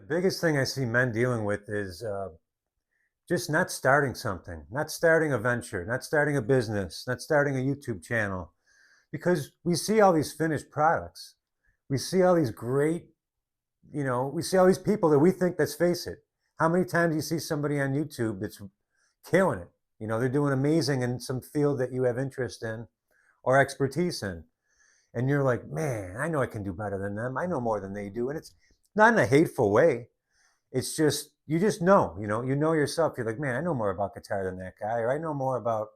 biggest thing I see men dealing with is just not starting something, not starting a venture, not starting a business, not starting a YouTube channel, because we see all these finished products. We see all these great, we see all these people that we think, let's face it, how many times do you see somebody on YouTube that's killing it? They're doing amazing in some field that you have interest in or expertise in. And you're like, man, I know I can do better than them. I know more than they do. And it's not in a hateful way. It's just you just know yourself. You're like, man, I know more about guitar than that guy, or I know more about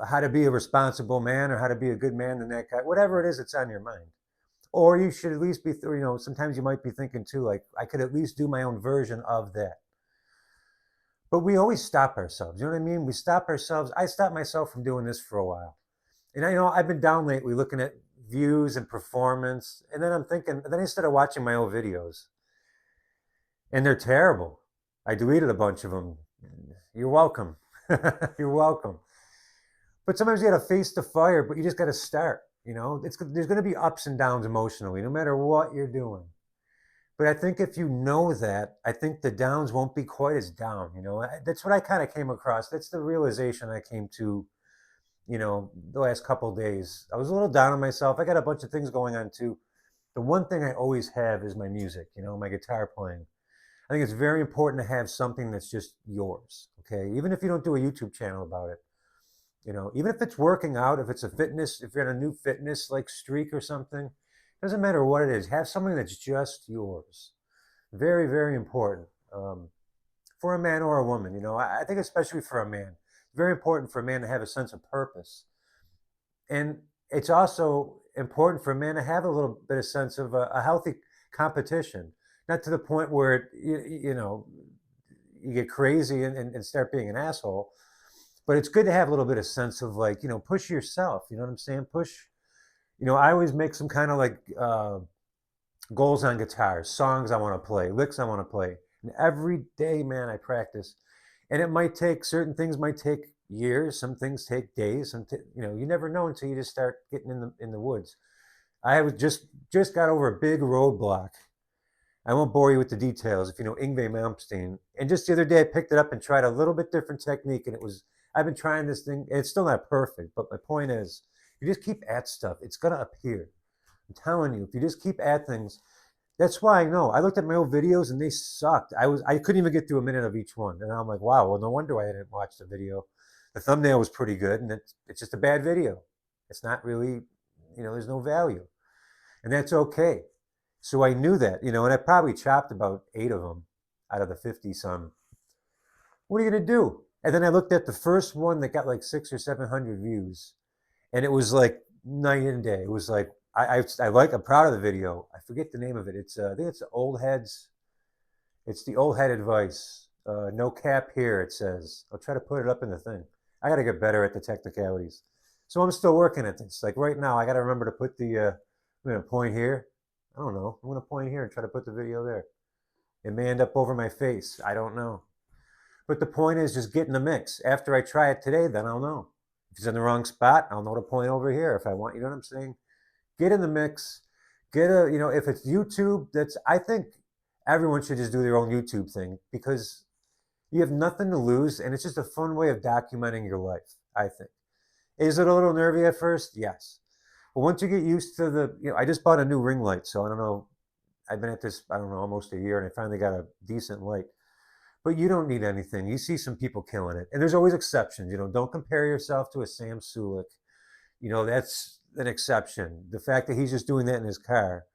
how to be a responsible man or how to be a good man than that guy. Whatever it is, it's on your mind. Or you should at least be, sometimes you might be thinking too, like I could at least do my own version of that. But we always stop ourselves. You know what I mean? We stop ourselves. I stopped myself from doing this for a while, and I know I've been down lately looking at views and performance, and then I'm thinking. Then I started watching my old videos, and they're terrible. I deleted a bunch of them. You're welcome. You're welcome. But sometimes you got to face the fire, but you just got to start. There's going to be ups and downs emotionally, no matter what you're doing. But I think if you know that, I think the downs won't be quite as down. That's what I kind of came across. That's the realization I came to. The last couple of days, I was a little down on myself. I got a bunch of things going on too. The one thing I always have is my music. My guitar playing. I think it's very important to have something that's just yours. Okay, even if you don't do a YouTube channel about it, even if it's working out, if it's a fitness, if you're in a new fitness like streak or something, doesn't matter what it is. Have something that's just yours. Very, very important for a man or a woman. I think especially for a man, it's very important for a man to have a sense of purpose, and it's also important for a man to have a little bit of sense of a healthy competition, not to the point where you get crazy and start being an asshole. But it's good to have a little bit of sense of like, push yourself. You know what I'm saying? Push. I always make some kind of like goals on guitar, songs I want to play, licks I want to play. And every day, man, I practice. And it might take, certain things might take years, some things take days. You never know until you just start getting in the woods. I was just got over a big roadblock. I won't bore you with the details if you know Ingve Malmsteen. And just the other day, I picked it up and tried a little bit different technique, and I've been trying this thing. And it's still not perfect, but my point is, you just keep at stuff, it's gonna appear. I'm telling you, if you just keep at things, that's why I know. I looked at my old videos and they sucked. I couldn't even get through a minute of each one, and I'm like, wow. Well, no wonder I didn't watch the video. The thumbnail was pretty good, and it's just a bad video. It's not really, there's no value, and that's okay. So I knew that, and I probably chopped about 8 of them out of the 50 some. What are you gonna do? And then I looked at the first one that got like 600 or 700 views, and it was like night and day. It was like I'm proud of the video. I forget the name of it. It's I think it's the old heads. It's the old head advice. No cap here. It says. I'll try to put it up in the thing. I got to get better at the technicalities. So I'm still working at this. Like right now, I got to remember to put the. I'm gonna point here. I don't know. I'm gonna point here and try to put the video there. It may end up over my face. I don't know. But the point is just get in the mix. After I try it today, then I'll know. If it's in the wrong spot, I'll know to point over here. If I want, you know what I'm saying? Get in the mix. If it's YouTube, I think everyone should just do their own YouTube thing because you have nothing to lose and it's just a fun way of documenting your life, I think. Is it a little nervy at first? Yes. But once you get used to I just bought a new ring light, so I don't know. I've been at this, I don't know, almost a year, and I finally got a decent light. But you don't need anything. You see some people killing it, and there's always exceptions. Don't compare yourself to a Sam Sulik. That's an exception. The fact that he's just doing that in his car,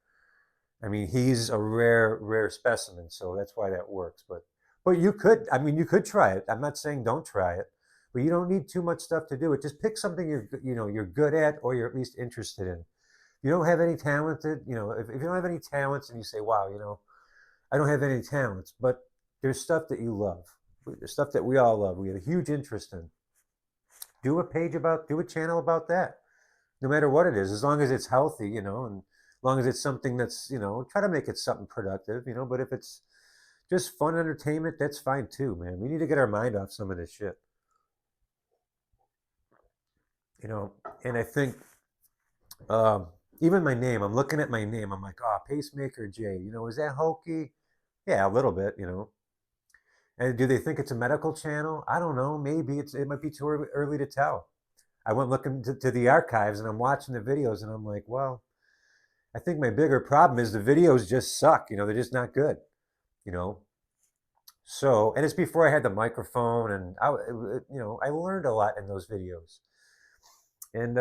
I mean, he's a rare specimen. So that's why that works. But you could try it. I'm not saying don't try it, but you don't need too much stuff to do it. Just pick something you're good at or you're at least interested in. You don't have any talented, if you don't have any talents and you say, wow, I don't have any talents, but there's stuff that you love. There's stuff that we all love. We have a huge interest in. Do a channel about that. No matter what it is, as long as it's healthy, and as long as it's something that's, try to make it something productive, but if it's just fun entertainment, that's fine too, man. We need to get our mind off some of this shit, and I think, um, even my name, I'm looking at my name. I'm like, oh, Pacemaker J. Is that hokey? Yeah, a little bit, you know. And do they think it's a medical channel? I don't know. Maybe it might be too early to tell. I went looking to the archives and I'm watching the videos and I'm like, well, I think my bigger problem is the videos just suck. You know, they're just not good. You know, so and it's before I had the microphone and you know, I learned a lot in those videos. And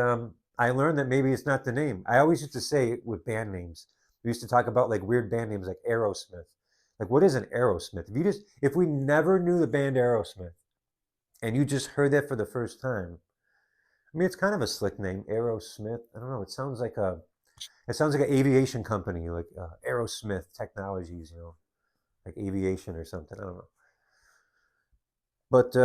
I learned that maybe it's not the name. I always used to say with band names, we used to talk about like weird band names like Aerosmith. Like, what is an Aerosmith? If we never knew the band Aerosmith and you just heard that for the first time, I mean, it's kind of a slick name, Aerosmith. I don't know. It sounds like an aviation company, like Aerosmith Technologies, you know, like aviation or something. I don't know. But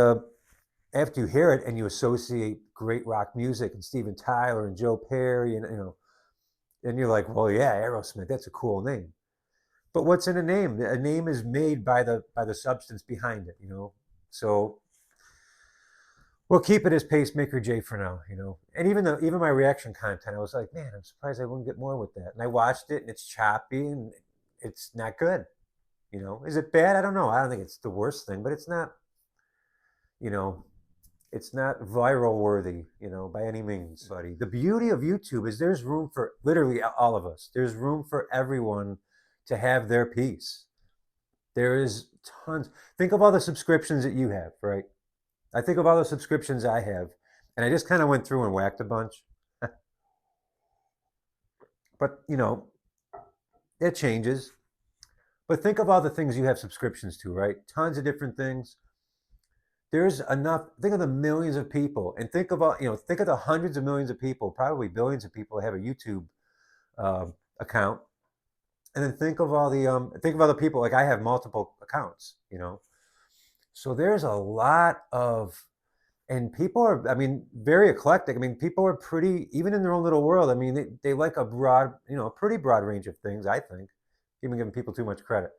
after you hear it and you associate great rock music and Steven Tyler and Joe Perry and you know, and you're like, well, yeah, Aerosmith, that's a cool name. But what's in a name? A name is made by the substance behind it, you know. So we'll keep it as Pacemaker J for now, you know. And even my reaction content, I was like, man, I'm surprised I wouldn't get more with that. And I watched it, and it's choppy, and it's not good. You know, is it bad? I don't know. I don't think it's the worst thing, but it's not, you know, it's not viral worthy, you know, by any means, buddy. The beauty of YouTube is there's room for literally all of us. There's room for everyone to have their piece. There is tons. Think of all the subscriptions that you have, right? I think of all the subscriptions I have, and I just kind of went through and whacked a bunch. But, you know, it changes. But think of all the things you have subscriptions to, right? Tons of different things. There's enough. Think of the millions of people, and think of all, you know, think of the hundreds of millions of people, probably billions of people that have a YouTube account, and then think of all the people. Like I have multiple accounts, you know. So there's a lot of and people are, I mean, very eclectic. I mean, people are pretty, even in their own little world. I mean, they like a broad, you know, a pretty broad range of things, I think, even giving people too much credit.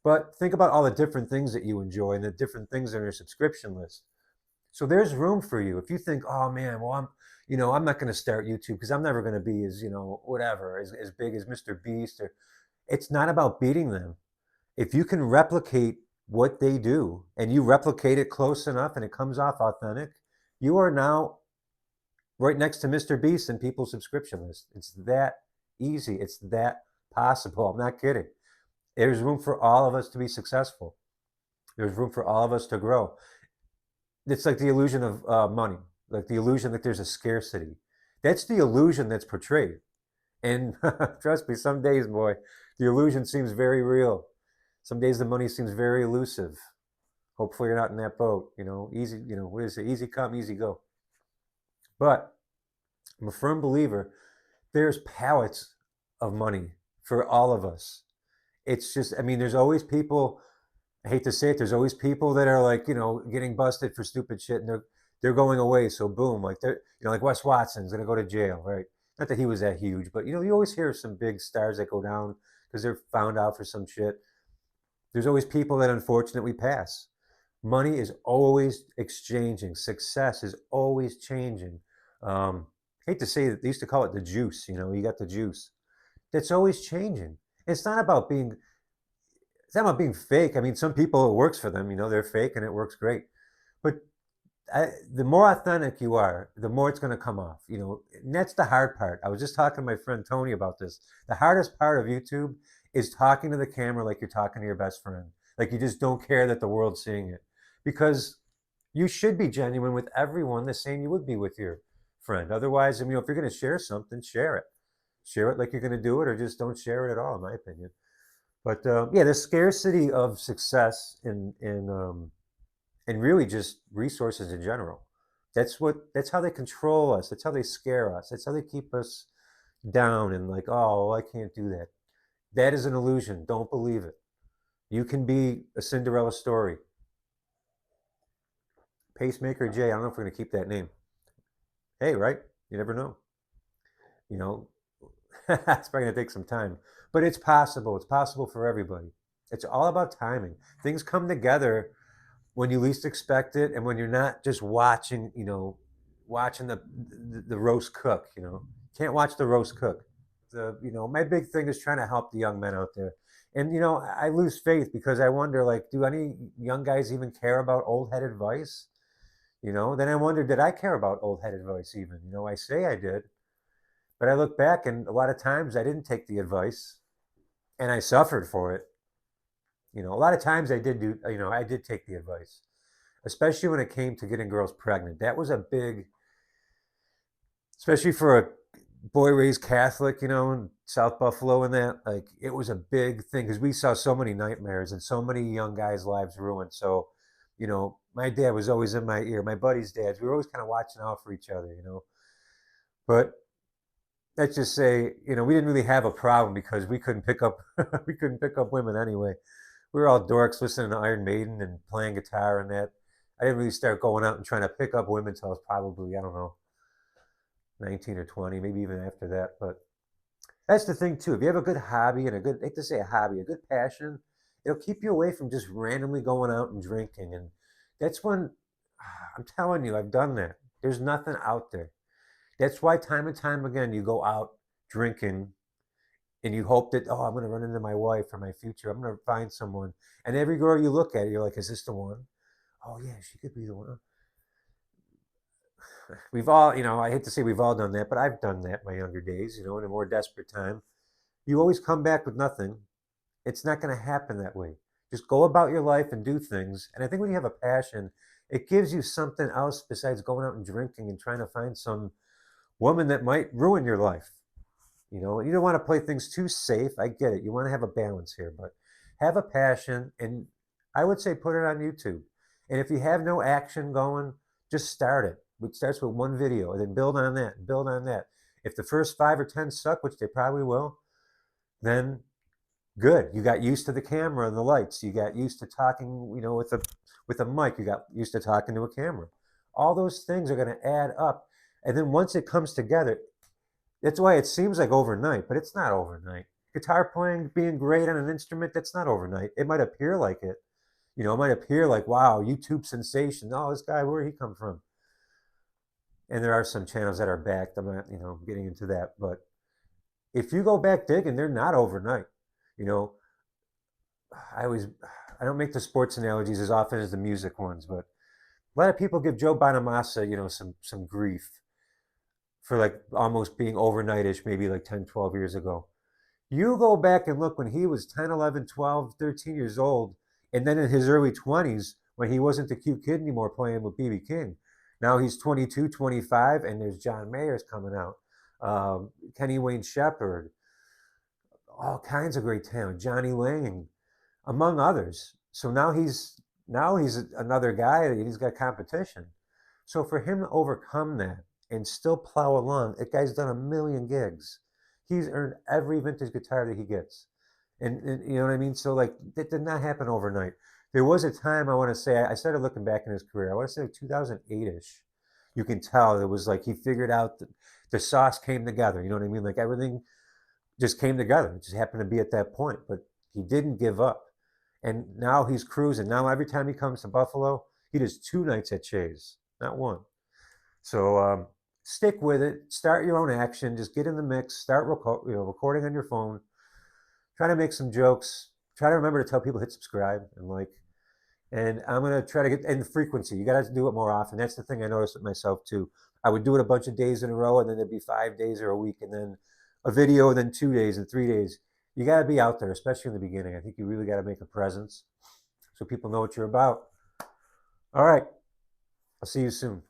But think about all the different things that you enjoy and the different things on your subscription list. So there's room for you. If you think, oh man, well, you know, I'm not going to start YouTube because I'm never going to be as, you know, whatever, as big as Mr. Beast or it's not about beating them. If you can replicate what they do and you replicate it close enough and it comes off authentic, you are now right next to Mr. Beast in people's subscription list. It's that easy. It's that possible. I'm not kidding. There's room for all of us to be successful. There's room for all of us to grow. It's like the illusion of money, like the illusion that there's a scarcity. That's the illusion that's portrayed. And trust me, some days, boy, the illusion seems very real. Some days the money seems very elusive. Hopefully you're not in that boat. You know, easy. You know, what is it? Easy come, easy go. But I'm a firm believer. There's pallets of money for all of us. It's just, I mean, there's always people. I hate to say it. There's always people that are like, you know, getting busted for stupid shit, and they're going away. So boom, like they're, you know, like Wes Watson's gonna go to jail, right? Not that he was that huge, but you know, you always hear some big stars that go down because they're found out for some shit. There's always people that unfortunately pass. Money is always exchanging. Success is always changing. I hate to say that they used to call it the juice. You know, you got the juice. That's always changing. It's not about being. It's not about being fake. I mean, some people it works for them. You know, they're fake and it works great. But the more authentic you are, the more it's going to come off. You know, and that's the hard part. I was just talking to my friend Tony about this. The hardest part of YouTube is talking to the camera like you're talking to your best friend. Like you just don't care that the world's seeing it, because you should be genuine with everyone the same you would be with your friend. Otherwise, I mean, if you're going to share something, share it. Share it like you're going to do it, or just don't share it at all, in my opinion. But yeah, the scarcity of success in really just resources in general. That's how they control us. That's how they scare us. That's how they keep us down and like, oh, I can't do that. That is an illusion. Don't believe it. You can be a Cinderella story. Pacemaker J. I don't know if we're gonna keep that name. Hey, right? You never know. You know, it's probably gonna take some time, but it's possible. It's possible for everybody. It's all about timing. Things come together when you least expect it, and when you're not just watching, you know, watching the roast cook. You know, can't watch the roast cook. The You know, my big thing is trying to help the young men out there, And I lose faith because I wonder, like, do any young guys even care about old head advice? Then I wonder, did I care about old head advice even? I say I did, but I look back and a lot of times I didn't take the advice and I suffered for it. A lot of times I did take the advice, especially when it came to getting girls pregnant. That was a big, especially for a boy raised Catholic, in South Buffalo and that, like, it was a big thing because we saw so many nightmares and so many young guys' lives ruined. So, my dad was always in my ear. My buddies' dads, we were always kind of watching out for each other. But let's just say, we didn't really have a problem because we couldn't pick up we couldn't pick up women anyway. We were all dorks listening to Iron Maiden and playing guitar and that. I didn't really start going out and trying to pick up women until I was probably, I don't know, 19 or 20, maybe even after that. But that's the thing too. If you have a good hobby and I hate to say a hobby, a good passion, it'll keep you away from just randomly going out and drinking. And that's when I'm telling you, I've done that. There's nothing out there. That's why time and time again you go out drinking and you hope that, oh, I'm going to run into my wife or my future. I'm going to find someone. And every girl you look at, you're like, is this the one? Oh yeah, she could be the one. We've all, I hate to say we've all done that, but I've done that in my younger days, in a more desperate time. You always come back with nothing. It's not going to happen that way. Just go about your life and do things. And I think when you have a passion, it gives you something else besides going out and drinking and trying to find some woman that might ruin your life. You don't want to play things too safe. I get it. You want to have a balance here, but have a passion. And I would say put it on YouTube. And if you have no action going, just start it. It starts with one video and then build on that and build on that. If the first 5 or 10 suck, which they probably will, then good. You got used to the camera and the lights. You got used to talking, with a mic. You got used to talking to a camera. All those things are going to add up. And then once it comes together, that's why it seems like overnight, but it's not overnight. Guitar playing, being great on an instrument, that's not overnight. It might appear like it. It might appear like, wow, YouTube sensation. Oh, this guy, where did he come from? And there are some channels that are backed. I'm not, getting into that. But if you go back digging, they're not overnight. You know, I always, I don't make the sports analogies as often as the music ones, but a lot of people give Joe Bonamassa, some grief for like almost being overnightish, maybe like 10, 12 years ago. You go back and look when he was 10, 11, 12, 13 years old, and then in his early 20s, when he wasn't the cute kid anymore playing with BB King. Now he's 22, 25, and there's John Mayer's coming out, Kenny Wayne Shepherd, all kinds of great talent, Johnny Lang, among others. So now he's another guy that he's got competition. So for him to overcome that and still plow along, that guy's done a million gigs. He's earned every vintage guitar that he gets. And you know what I mean? So like that did not happen overnight. There was a time I want to say I started looking back in his career. I want to say like 2008ish. You can tell it was like he figured out the sauce came together. You know what I mean? Like everything just came together. It just happened to be at that point. But he didn't give up. And now he's cruising. Now every time he comes to Buffalo, he does 2 nights at Che's, not one. So stick with it. Start your own action. Just get in the mix. Start recording on your phone. Try to make some jokes. Try to remember to tell people hit subscribe and like. And I'm gonna try to get in frequency. You gotta do it more often. That's the thing I noticed with myself too. I would do it a bunch of days in a row, and then there'd be 5 days or a week, and then a video, and then 2 days and 3 days. You gotta be out there, especially in the beginning. I think you really gotta make a presence so people know what you're about. All right. I'll see you soon.